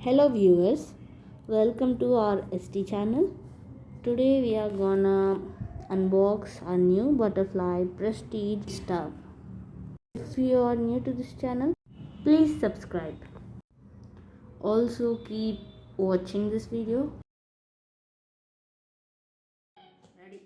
Hello viewers, welcome to our ST channel. Today we are gonna unbox our new butterfly prestige stuff. If you are new to this channel, please subscribe. Also keep watching this video. Ready?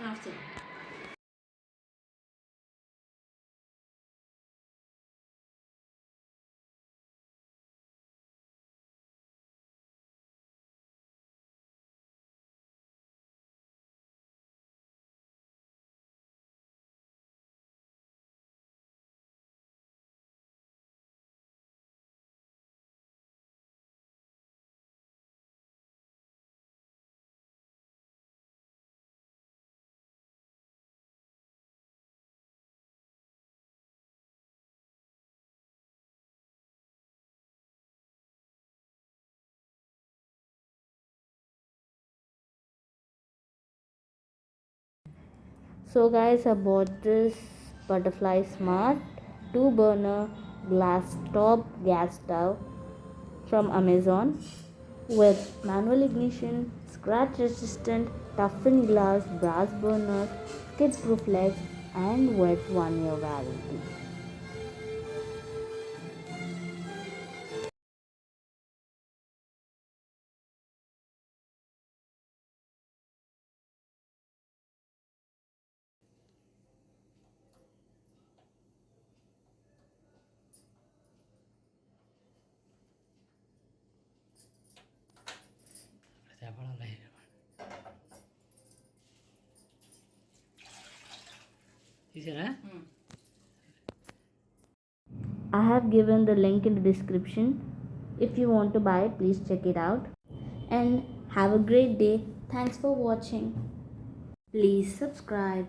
After. So guys, I bought this butterfly smart 2-burner glass top gas stove from Amazon with manual ignition, scratch resistant, toughened glass, brass burners, skid proof legs and wet 1-year warranty. I have given the link in the description. If you want to buy it, please check it out. And have a great day. Thanks for watching. Please subscribe.